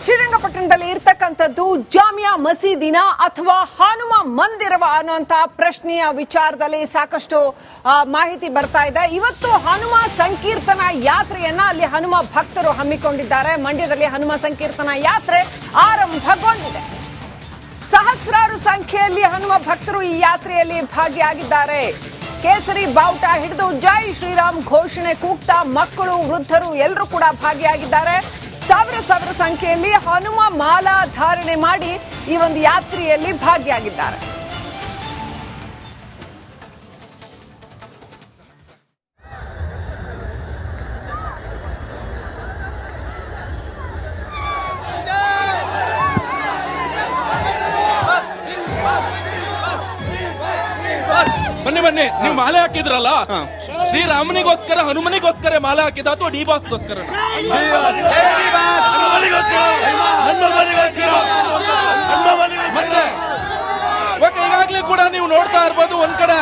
ಶ್ರೀರಂಗಪಟ್ಟಣದಲ್ಲಿ ಇರ್ತಕ್ಕಂಥದ್ದು ಜಾಮಿಯಾ ಮಸೀದಿನ ಅಥವಾ ಹನುಮ ಮಂದಿರವ ಅನ್ನುವಂತಹ ಪ್ರಶ್ನೆಯ ವಿಚಾರದಲ್ಲಿ ಸಾಕಷ್ಟು ಮಾಹಿತಿ ಬರ್ತಾ ಇದೆ. ಇವತ್ತು ಹನುಮ ಸಂಕೀರ್ತನ ಯಾತ್ರೆಯನ್ನ ಅಲ್ಲಿ ಹನುಮ ಭಕ್ತರು ಹಮ್ಮಿಕೊಂಡಿದ್ದಾರೆ. ಮಂಡ್ಯದಲ್ಲಿ ಹನುಮ ಸಂಕೀರ್ತನ ಯಾತ್ರೆ ಆರಂಭಗೊಂಡಿದೆ. ಸಹಸ್ರಾರು ಸಂಖ್ಯೆಯಲ್ಲಿ ಹನುಮ ಭಕ್ತರು ಈ ಯಾತ್ರೆಯಲ್ಲಿ ಭಾಗಿಯಾಗಿದ್ದಾರೆ. ಕೇಸರಿ ಬಾವುಟ ಹಿಡಿದು ಜೈ ಶ್ರೀರಾಮ್ ಘೋಷಣೆ ಕೂಗ್ತಾ ಮಕ್ಕಳು, ವೃದ್ಧರು ಎಲ್ಲರೂ ಕೂಡ ಭಾಗಿಯಾಗಿದ್ದಾರೆ. ಸಾವಿರ ಸಂಖ್ಯೆಯಲ್ಲಿ ಹನುಮ ಮಾಲಾ ಧಾರಣೆ ಮಾಡಿ ಈ ಒಂದು ಯಾತ್ರೆಯಲ್ಲಿ ಭಾಗಿಯಾಗಿದ್ದಾರೆ. ಬನ್ನಿ ನೀವು ಮಾಲೆ ಹಾಕಿದ್ರಲ್ಲ, ಶ್ರೀರಾಮನಿಗೋಸ್ಕರ ಹನುಮನಿಗೋಸ್ಕರ ಮಾಲೆ ಹಾಕಿದ ಅಥವಾ ಡಿ ಬಾಸ್ಗೋಸ್ಕರ? ಈಗಾಗ್ಲೇ ಕೂಡ ನೀವು ನೋಡ್ತಾ ಇರ್ಬೋದು, ಒಂದ್ ಕಡೆ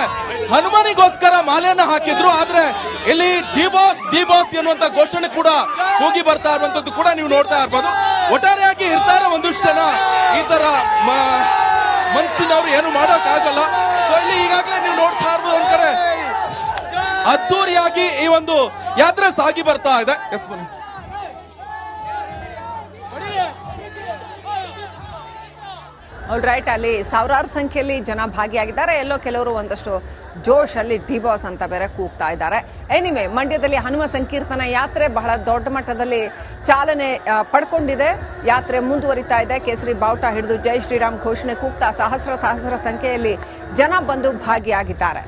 ಹನುಮನಿಗೋಸ್ಕರ ಮಾಲೆಯನ್ನ ಹಾಕಿದ್ರು, ಆದ್ರೆ ಇಲ್ಲಿ ಡಿ ಬಾಸ್ ಎನ್ನುವಂತ ಘೋಷಣೆ ಕೂಡ ಹೋಗಿ ಬರ್ತಾ ಇರುವಂತದ್ದು ಕೂಡ ನೀವು ನೋಡ್ತಾ ಇರ್ಬೋದು. ಒಟ್ಟಾರೆಯಾಗಿ ಇರ್ತಾರೆ ಒಂದಿಷ್ಟು ಜನ ಈ ತರ ಮನಸ್ಸಿನವ್ರು ಏನು ಮಾಡೋಕ್ ಆಗಲ್ಲ. ಸೊ ಇಲ್ಲಿ ಈಗಾಗಲೇ ನೀವು ನೋಡ್ತಾ ಇರ್ಬೋದು, ಒಂದ್ ಕಡೆ ಅದ್ದೂರಿಯಾಗಿ ಈ ಒಂದು ಯಾತ್ರೆ ಸಾಗಿ ಬರ್ತಾ ಇದೆ. ರೈಟ್, ಅಲ್ಲಿ ಸಾವಿರಾರು ಸಂಖ್ಯೆಯಲ್ಲಿ ಜನ ಭಾಗಿಯಾಗಿದ್ದಾರೆ. ಎಲ್ಲೋ ಕೆಲವರು ಒಂದಷ್ಟು ಜೋಶ್ ಅಲ್ಲಿ ಡಿ ಬಾಸ್ ಅಂತ ಬೇರೆ ಕೂಗ್ತಾ ಇದ್ದಾರೆ. ಎನಿವೆ, ಮಂಡ್ಯದಲ್ಲಿ ಹನುಮ ಸಂಕೀರ್ತನ ಯಾತ್ರೆ ಬಹಳ ದೊಡ್ಡ ಮಟ್ಟದಲ್ಲಿ ಚಾಲನೆ ಪಡ್ಕೊಂಡಿದೆ. ಯಾತ್ರೆ ಮುಂದುವರಿತಾ ಇದೆ. ಕೇಸರಿ ಬಾವುಟ ಹಿಡಿದು ಜೈ ಶ್ರೀರಾಮ್ ಘೋಷಣೆ ಕೂಗ್ತಾ ಸಹಸ್ರ ಸಂಖ್ಯೆಯಲ್ಲಿ ಜನ ಬಂದು ಭಾಗಿಯಾಗಿದ್ದಾರೆ.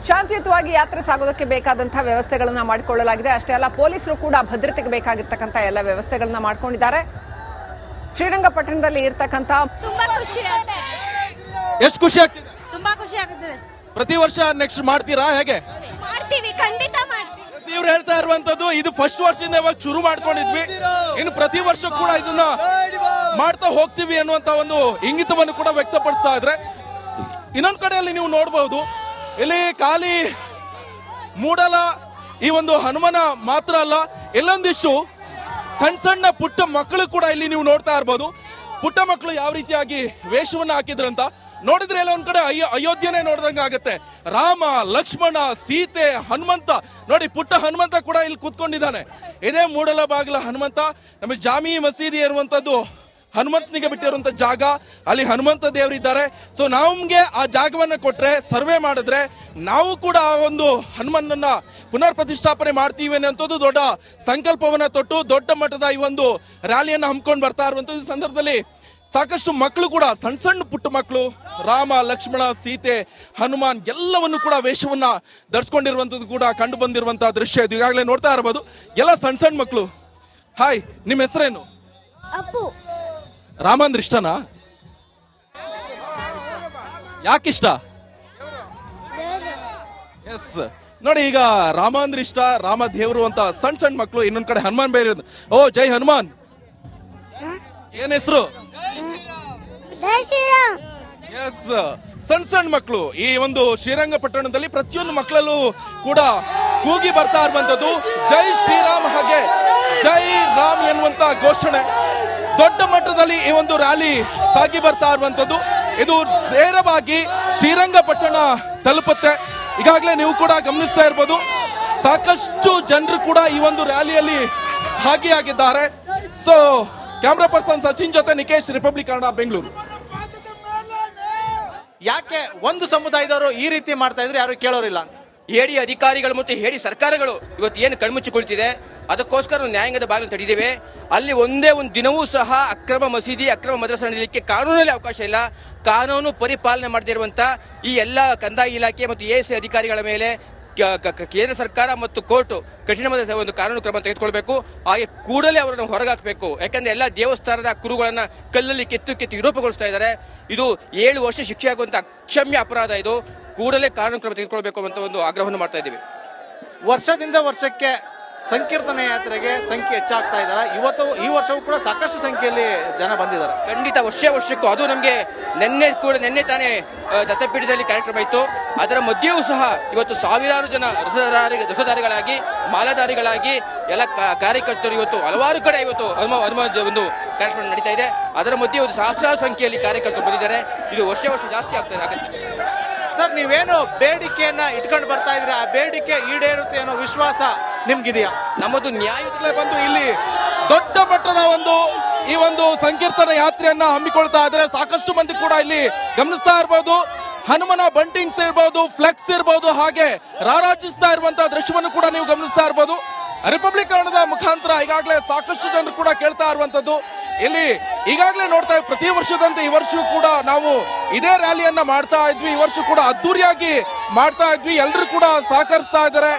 ಶಾಂತಿಯುತವಾಗಿ ಯಾತ್ರೆ ಸಾಗೋದಕ್ಕೆ ಬೇಕಾದಂತಹ ವ್ಯವಸ್ಥೆಗಳನ್ನ ಮಾಡಿಕೊಳ್ಳಲಾಗಿದೆ. ಅಷ್ಟೇ ಅಲ್ಲ, ಪೊಲೀಸರು ಕೂಡ ಭದ್ರತೆಗೆ ಬೇಕಾಗಿರ್ತಕ್ಕಂಥ ಎಲ್ಲ ವ್ಯವಸ್ಥೆಗಳನ್ನ ಮಾಡ್ಕೊಂಡಿದ್ದಾರೆ. ಶ್ರೀರಂಗಪಟ್ಟಣದಲ್ಲಿ ಇರ್ತಕ್ಕಂಥ ಎಷ್ಟು ಖುಷಿ ಆಗ್ತಿದೆ? ತುಂಬಾ ಖುಷಿ ಆಗುತ್ತದೆ. ಪ್ರತಿ ವರ್ಷ ನೆಕ್ಸ್ಟ್ ಮಾಡ್ತೀರಾ? ಹೇಗೆ ಮಾಡ್ತೀವಿ, ಖಂಡಿತ ಮಾಡ್ತೀವಿ. ಇವ್ರು ಹೇಳ್ತಾ ಇರುವಂತದ್ದು ಇದು ಫಸ್ಟ್ ವರ್ಷದಿಂದ ಇವಾಗ ಶುರು ಮಾಡ್ಕೊಂಡಿದ್ವಿ, ಇನ್ನು ಪ್ರತಿ ವರ್ಷ ಕೂಡ ಇದನ್ನ ಮಾಡ್ತಾ ಹೋಗ್ತೀವಿ ಅನ್ನುವಂತ ಒಂದು ಇಂಗಿತವನ್ನು ಕೂಡ ವ್ಯಕ್ತಪಡಿಸ್ತಾ ಇದ್ರೆ. ಇನ್ನೊಂದ್ ಕಡೆಯಲ್ಲಿ ನೀವು ನೋಡಬಹುದು, ಇಲ್ಲಿ ಖಾಲಿ ಮೂಡಲ ಈ ಒಂದು ಹನುಮನ ಮಾತ್ರ ಅಲ್ಲ, ಎಲ್ಲೊಂದಿಷ್ಟು ಸಣ್ಣ ಪುಟ್ಟ ಮಕ್ಕಳು ಕೂಡ ಇಲ್ಲಿ ನೀವು ನೋಡ್ತಾ ಇರ್ಬೋದು. ಪುಟ್ಟ ಮಕ್ಕಳು ಯಾವ ರೀತಿಯಾಗಿ ವೇಷವನ್ನ ಹಾಕಿದ್ರಂತ ನೋಡಿದ್ರೆ ಎಲ್ಲ ಒಂದ್ ಕಡೆ ಅಯೋಧ್ಯೆನೇ ನೋಡ್ದಂಗ ಆಗತ್ತೆ. ರಾಮ, ಲಕ್ಷ್ಮಣ, ಸೀತೆ, ಹನುಮಂತ ನೋಡಿ, ಪುಟ್ಟ ಹನುಮಂತ ಕೂಡ ಇಲ್ಲಿ ಕೂತ್ಕೊಂಡಿದ್ದಾನೆ. ಇದೇ ಮೂಡಲ ಬಾಗಿಲ ಹನುಮಂತ. ನಮಗೆ ಜಾಮಿ ಮಸೀದಿ ಇರುವಂತದ್ದು ಹನುಮಂತನಿಗೆ ಬಿಟ್ಟಿರುವಂತ ಜಾಗ, ಅಲ್ಲಿ ಹನುಮಂತ ದೇವರಿದ್ದಾರೆ. ಸೊ ನಮ್ಗೆ ಆ ಜಾಗವನ್ನ ಕೊಟ್ರೆ, ಸರ್ವೆ ಮಾಡಿದ್ರೆ ನಾವು ಕೂಡ ಆ ಒಂದು ಹನುಮನನ್ನ ಪುನರ್ ಪ್ರತಿಷ್ಠಾಪನೆ ಮಾಡ್ತೀವಿ ಅನ್ನೋಂಥದ್ದು ದೊಡ್ಡ ಸಂಕಲ್ಪವನ್ನ ತೊಟ್ಟು ದೊಡ್ಡ ಮಟ್ಟದ ಈ ಒಂದು ರ್ಯಾಲಿಯನ್ನ ಹಮ್ಮಿಕೊಂಡು ಬರ್ತಾ ಇರುವಂತದ್ದು. ಸಂದರ್ಭದಲ್ಲಿ ಸಾಕಷ್ಟು ಮಕ್ಕಳು ಕೂಡ, ಸಣ್ಣ ಪುಟ್ಟ ಮಕ್ಕಳು, ರಾಮ, ಲಕ್ಷ್ಮಣ, ಸೀತೆ, ಹನುಮಾನ್ ಎಲ್ಲವನ್ನು ಕೂಡ ವೇಷವನ್ನ ಧರಿಸ್ಕೊಂಡಿರುವಂತದ್ದು ಕೂಡ ಕಂಡು ಬಂದಿರುವಂತಹ ದೃಶ್ಯ ಇದು. ಈಗಾಗಲೇ ನೋಡ್ತಾ ಇರಬಹುದು ಎಲ್ಲ ಸಣ್ಣ ಮಕ್ಕಳು. ಹಾಯ್, ನಿಮ್ಮ ಹೆಸರೇನು? ಅಪ್ಪು. ರಾಮ ಅಂದ್ರೆ ಇಷ್ಟನಾ? ಯಾಕಿಷ್ಟ? ಎಸ್ ನೋಡಿ, ಈಗ ರಾಮ ಅಂದ್ರೆ ಇಷ್ಟ, ರಾಮ ದೇವರು ಅಂತ ಸಣ್ಣ ಮಕ್ಕಳು. ಇನ್ನೊಂದ್ ಕಡೆ ಹನುಮಾನ್ ಬೇರೆ. ಓ ಜೈ ಹನುಮಾನ್. ಏನ್ ಹೆಸರು? ಎಸ್, ಸಣ್ಣ ಮಕ್ಕಳು ಈ ಒಂದು ಶ್ರೀರಂಗಪಟ್ಟಣದಲ್ಲಿ ಪ್ರತಿಯೊಂದು ಮಕ್ಕಳಲ್ಲೂ ಕೂಡ ಕೂಗಿ ಬರ್ತಾ ಇರುವಂತದ್ದು ಜೈ ಶ್ರೀರಾಮ್, ಹಾಗೆ ಜೈ ರಾಮ್ ಎನ್ನುವಂತ ಘೋಷಣೆ. ದೊಡ್ಡ ಮಟ್ಟದಲ್ಲಿ ಈ ಒಂದು ರ್ಯಾಲಿ ಸಾಗಿ ಬರ್ತಾ ಇರುವಂತದ್ದು. ಇದು ನೇರವಾಗಿ ಶ್ರೀರಂಗಪಟ್ಟಣ ತಲುಪುತ್ತೆ. ಈಗಾಗಲೇ ನೀವು ಕೂಡ ಗಮನಿಸ್ತಾ ಇರ್ಬೋದು, ಸಾಕಷ್ಟು ಜನರು ಕೂಡ ಈ ಒಂದು ರ್ಯಾಲಿಯಲ್ಲಿ ಭಾಗಿಯಾಗಿದ್ದಾರೆ. ಸೊ ಕ್ಯಾಮ್ರಾ ಪರ್ಸನ್ ಸಚಿನ್ ಜೊತೆ ನಿಕೇಶ್, ರಿಪಬ್ಲಿಕ್ ಕನ್ನಡ, ಬೆಂಗಳೂರು. ಯಾಕೆ ಒಂದು ಸಮುದಾಯದವರು ಈ ರೀತಿ ಮಾಡ್ತಾ ಇದ್ರು ಯಾರು ಕೇಳೋರಿಲ್ಲ? ಹೇಳಿ ಅಧಿಕಾರಿಗಳು ಮತ್ತು ಹೇಳಿ ಸರ್ಕಾರಗಳು ಇವತ್ತು ಏನು ಕಣ್ಮುಚ್ಚಿಕೊಳ್ತಿದೆ, ಅದಕ್ಕೋಸ್ಕರ ನ್ಯಾಯಾಂಗದ ಬಾಗಿಲು ತಡೆದಿದ್ದೇವೆ. ಅಲ್ಲಿ ಒಂದೇ ಒಂದು ದಿನವೂ ಸಹ ಅಕ್ರಮ ಮಸೀದಿ, ಅಕ್ರಮ ಮದ್ರಸಾ ನಡೆಯಲಿಕ್ಕೆ ಕಾನೂನಲ್ಲಿ ಅವಕಾಶ ಇಲ್ಲ. ಕಾನೂನು ಪರಿಪಾಲನೆ ಮಾಡದೇ ಇರುವಂತ ಈ ಎಲ್ಲ ಕಂದಾಯ ಇಲಾಖೆ ಮತ್ತು ಎಎಸ್ ಅಧಿಕಾರಿಗಳ ಮೇಲೆ ಕೇಂದ್ರ ಸರ್ಕಾರ ಮತ್ತು ಕೋರ್ಟ್ ಕಠಿಣವಾದ ಒಂದು ಕಾನೂನು ಕ್ರಮ ತೆಗೆದುಕೊಳ್ಬೇಕು. ಹಾಗೆ ಕೂಡಲೇ ಅವರನ್ನು ಹೊರಗಾಕಬೇಕು. ಯಾಕಂದ್ರೆ ಎಲ್ಲ ದೇವಸ್ಥಾನದ ಕುರುಗಳನ್ನ ಕಲ್ಲಲ್ಲಿ ಕೆತ್ತು ವಿರೂಪಗೊಳಿಸ್ತಾ ಇದ್ದಾರೆ. ಇದು 7 ವರ್ಷ ಶಿಕ್ಷೆ ಆಗುವಂತ ಅಕ್ಷಮ್ಯ ಅಪರಾಧ. ಇದು ಕೂಡಲೇ ಕಾನೂನು ಕ್ರಮ ತೆಗೆದುಕೊಳ್ಬೇಕು ಅಂತ ಒಂದು ಆಗ್ರಹವನ್ನು ಮಾಡ್ತಾ ಇದ್ದೀವಿ. ವರ್ಷದಿಂದ ವರ್ಷಕ್ಕೆ ಸಂಕೀರ್ತನ ಯಾತ್ರೆಗೆ ಸಂಖ್ಯೆ ಹೆಚ್ಚಾಗ್ತಾ ಇದ್ದಾರೆ. ಈ ವರ್ಷವೂ ಕೂಡ ಸಾಕಷ್ಟು ಸಂಖ್ಯೆಯಲ್ಲಿ ಜನ ಬಂದಿದ್ದಾರೆ. ಖಂಡಿತ ವರ್ಷಕ್ಕೂ ಅದು ನಮಗೆ ನಿನ್ನೆ ತಾನೇ ದತ್ತಪೀಠದಲ್ಲಿ ಕಾರ್ಯಕ್ರಮ ಇತ್ತು. ಅದರ ಮಧ್ಯೆಯೂ ಸಹ ಇವತ್ತು ಸಾವಿರಾರು ಜನ ರಥಧಾರಿಗಳಾಗಿ ಮಾಲಾಧಾರಿಗಳಾಗಿ ಎಲ್ಲ ಕಾರ್ಯಕರ್ತರು ಇವತ್ತು ಹಲವಾರು ಕಡೆ ಇವತ್ತು ಒಂದು ಕಾರ್ಯಕ್ರಮ ನಡೀತಾ ಇದೆ. ಅದರ ಮಧ್ಯೆ ಒಂದು ಸಹಸ್ರಾರು ಸಂಖ್ಯೆಯಲ್ಲಿ ಕಾರ್ಯಕರ್ತರು ಬಂದಿದ್ದಾರೆ. ಇದು ವರ್ಷ ಜಾಸ್ತಿ ಆಗುತ್ತೆ. ಸರ್, ನೀವೇನು ಬೇಡಿಕೆಯನ್ನ ಇಟ್ಕೊಂಡು ಬರ್ತಾ ಇದ್ರೆ ಆ ಬೇಡಿಕೆ ಈಡೇರುತ್ತೆ ಅನ್ನೋ ವಿಶ್ವಾಸ ನಿಮ್ಗಿದೆಯಾ? ನಮ್ಮದು ನ್ಯಾಯದಲ್ಲೇ ಬಂದು ಇಲ್ಲಿ ದೊಡ್ಡ ಮಟ್ಟದ ಈ ಒಂದು ಸಂಕೀರ್ತನ ಯಾತ್ರೆಯನ್ನ ಹಮ್ಮಿಕೊಳ್ತಾ ಇದ್ರೆ ಸಾಕಷ್ಟು ಮಂದಿ ಕೂಡ ಇಲ್ಲಿ ಗಮನಿಸ್ತಾ ಇರಬಹುದು. ಹನುಮನ ಬಂಟಿಂಗ್ಸ್ ಇರಬಹುದು, ಫ್ಲೆಕ್ಸ್ ಇರಬಹುದು, ಹಾಗೆ ರಾರಾಜಿಸ್ತಾ ಇರುವಂತಹ ದೃಶ್ಯವನ್ನು ಕೂಡ ನೀವು ಗಮನಿಸ್ತಾ ಇರಬಹುದು. ರಿಪಬ್ಲಿಕ್ ಕನ್ನಡದ ಮುಖಾಂತರ ಈಗಾಗಲೇ ಸಾಕಷ್ಟು ಜನರು ಕೂಡ ಕೇಳ್ತಾ ಇರುವಂತದ್ದು. ಇಲ್ಲಿ ಈಗಾಗಲೇ ನೋಡ್ತಾ ಪ್ರತಿ ವರ್ಷದಂತೆ ಈ ವರ್ಷ ಕೂಡ ನಾವು ಇದೇ ರ್ಯಾಲಿಯನ್ನ ಮಾಡ್ತಾ ಇದ್ವಿ. ಈ ವರ್ಷ ಕೂಡ ಅದ್ದೂರಿಯಾಗಿ ಮಾಡ್ತಾ ಇದ್ವಿ. ಎಲ್ಲರೂ ಕೂಡ ಸಹಕರಿಸ್ತಾ ಇದ್ದಾರೆ.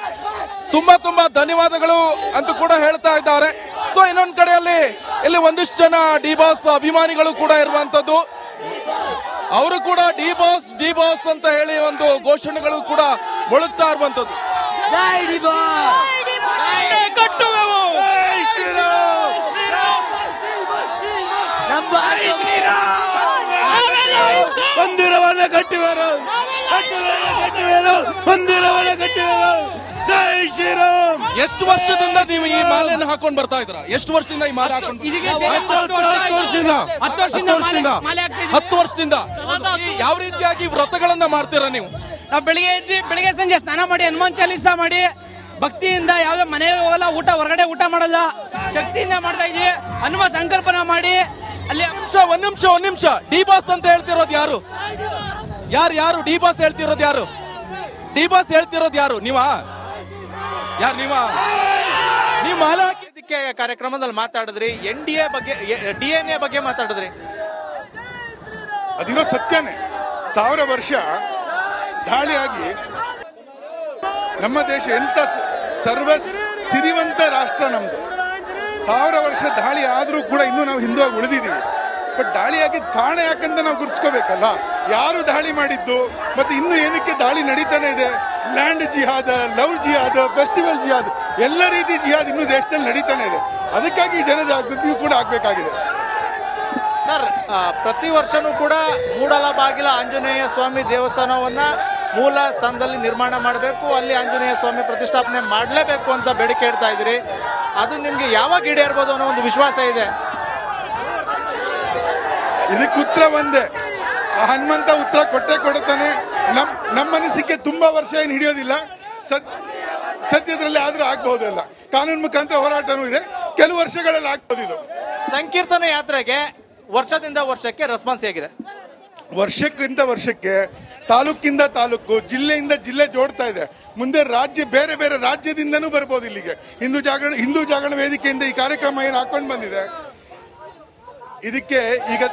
ತುಂಬಾ ಧನ್ಯವಾದಗಳು ಅಂತ ಕೂಡ ಹೇಳ್ತಾ ಇದ್ದಾರೆ. ಸೊ ಇನ್ನೊಂದ್ ಕಡೆಯಲ್ಲಿ ಇಲ್ಲಿ ಒಂದಿಷ್ಟು ಜನ ಡಿ ಬಾಸ್ ಅಭಿಮಾನಿಗಳು ಕೂಡ ಇರುವಂತದ್ದು. ಅವರು ಕೂಡ ಡಿ ಬಾಸ್ ಅಂತ ಹೇಳಿ ಒಂದು ಘೋಷಣೆಗಳು ಕೂಡ ಮೊಳಗ್ತಾ ಇರುವಂತದ್ದು. ಮಂದಿರವನ್ನ ಕಟ್ಟಿವರು, ಮಂದಿರವನ್ನ ಕಟ್ಟಿವರು. ಜೈ ಶ್ರೀರಾಮ್. ಎಷ್ಟು ವರ್ಷದಿಂದ ನೀವು ಈ ಮಾಲೆಯನ್ನು ಹಾಕೊಂಡು ಬರ್ತಾ ಇದ್ದೀರಾ? ಎಷ್ಟು ವರ್ಷದಿಂದ ಈ ಮಾಲೆ ಹಾಕೊಂಡು? 10 ವರ್ಷದಿಂದ. ಯಾವ ರೀತಿಯಾಗಿ ವ್ರತಗಳನ್ನ ಮಾಡ್ತೀರಾ ನೀವು? ನಾವು ಬೆಳಿಗ್ಗೆ ಸಂಜೆ ಸ್ನಾನ ಮಾಡಿ ಹನುಮಾನ್ ಚಾಲೀಸ ಮಾಡಿ ಭಕ್ತಿಯಿಂದ ಯಾವ್ದೋ ಮನೆಗೆ ಹೋಗಲ್ಲ, ಹೊರಗಡೆ ಊಟ ಮಾಡಲ್ಲ, ಶಕ್ತಿಯಿಂದ ಮಾಡ್ತಾ ಇದೀವಿ. ಹನುಮ ಸಂಕಲ್ಪನ ಮಾಡಿ ಅಲ್ಲಿ ಒಂದ್ ನಿಮಿಷ ಡಿ ಬಾಸ್ ಅಂತ ಹೇಳ್ತಿರೋದು ಯಾರು? ಯಾರು ಡಿ ಬಾಸ್ ಹೇಳ್ತಿರೋದು ಯಾರು? ಡಿ ಬಾಸ್ ಹೇಳ್ತಿರೋದು ಯಾರು? ನೀವು ಮಾಲೆ ಇದಕ್ಕೆ ಕಾರ್ಯಕ್ರಮದಲ್ಲಿ ಮಾತಾಡಿದ್ರಿ, NDA ಬಗ್ಗೆ, DNA ಬಗ್ಗೆ ಮಾತಾಡಿದ್ರಿ. ಅದಿರೋ ಸತ್ಯನೇ. 1000 ವರ್ಷ ದಾಳಿಯಾಗಿ ನಮ್ಮ ದೇಶ ಎಂತ ಸಿರಿವಂತ ರಾಷ್ಟ್ರ ನಮ್ದು. 1000 ವರ್ಷ ದಾಳಿ ಆದ್ರೂ ಕೂಡ ಇನ್ನೂ ನಾವು ಹಿಂದುವಾಗಿ ಉಳಿದಿದ್ದೀವಿ. ಬಟ್ ದಾಳಿಯಾಗಿ ಕಾರಣ ಯಾಕಂತ ನಾವು ಗುರುತಿಸ್ಕೋಬೇಕಲ್ಲ. ಯಾರು ದಾಳಿ ಮಾಡಿದ್ದು, ಮತ್ತೆ ಇನ್ನು ಏನಕ್ಕೆ ದಾಳಿ ನಡೀತಾನೆ ಇದೆ? ಲ್ಯಾಂಡ್ ಜಿಹಾದ್, ಲವ್ ಜಿಹಾದ್, ಫೆಸ್ಟಿವಲ್ ಜಿಹಾದ್, ಎಲ್ಲ ರೀತಿ ಜಿಹಾದ್ ಇನ್ನೂ ದೇಶದಲ್ಲಿ ನಡೀತಾನೆ ಇದೆ. ಅದಕ್ಕಾಗಿ ಜನಜಾಗೃತಿಯೂ ಕೂಡ ಆಗ್ಬೇಕಾಗಿದೆ. ಸರ್, ಪ್ರತಿ ವರ್ಷನೂ ಕೂಡ ಮೂಡಲಬಾಗಿಲ ಆಂಜನೇಯ ಸ್ವಾಮಿ ದೇವಸ್ಥಾನವನ್ನ ಮೂಲ ಸ್ಥಾನದಲ್ಲಿ ನಿರ್ಮಾಣ ಮಾಡಬೇಕು, ಅಲ್ಲಿ ಆಂಜನೇಯ ಸ್ವಾಮಿ ಪ್ರತಿಷ್ಠಾಪನೆ ಮಾಡಲೇಬೇಕು ಅಂತ ಬೇಡಿಕೆ ಇಡ್ತಾ ಇದ್ರಿ. ಅದು ನಿಮ್ಗೆ ಯಾವಾಗ ಈಡೇರ್ಬೋದು ಅನ್ನೋ ಒಂದು ವಿಶ್ವಾಸ ಇದೆ? ಇದಕ್ಕೆ ಉತ್ತರ ಒಂದೇ, ಹನುಮಂತ ಉತ್ತರ ಕೊಡ್ತಾನೆ. ನಮ್ಮ ಮನಸ್ಸಿಗೆ ತುಂಬಾ ವರ್ಷ ಏನು ಹಿಡಿಯೋದಿಲ್ಲ. ಸದ್ಯದ್ರಲ್ಲಿ ಆದ್ರೂ ಆಗ್ಬಹುದಲ್ಲ. ಕಾನೂನು ಮುಖಾಂತರ ಹೋರಾಟನೂ ಇದೆ, ಕೆಲವು ವರ್ಷಗಳಲ್ಲಿ ಆಗ್ಬೋದು. ಇದು ಸಂಕೀರ್ತನ ಯಾತ್ರೆಗೆ ವರ್ಷದಿಂದ ವರ್ಷಕ್ಕೆ ರೆಸ್ಪಾನ್ಸ್ ಹೇಗಿದೆ? ವರ್ಷಕ್ಕಿಂತ ವರ್ಷಕ್ಕೆ, ತಾಲೂಕಿಂದ ತಾಲೂಕು, ಜಿಲ್ಲೆಯಿಂದ ಜಿಲ್ಲೆ ಜೋಡ್ತಾ ಇದೆ. ಮುಂದೆ ಬೇರೆ ಬೇರೆ ರಾಜ್ಯದಿಂದನೂ ಬರ್ಬೋದು ಇಲ್ಲಿಗೆ. ಹಿಂದೂ ಜಾಗರಣ ವೇದಿಕೆಯಿಂದ ಈ ಕಾರ್ಯಕ್ರಮ ಏನು ಹಾಕೊಂಡು ಬಂದಿದೆ. ಇದಕ್ಕೆ ಈಗ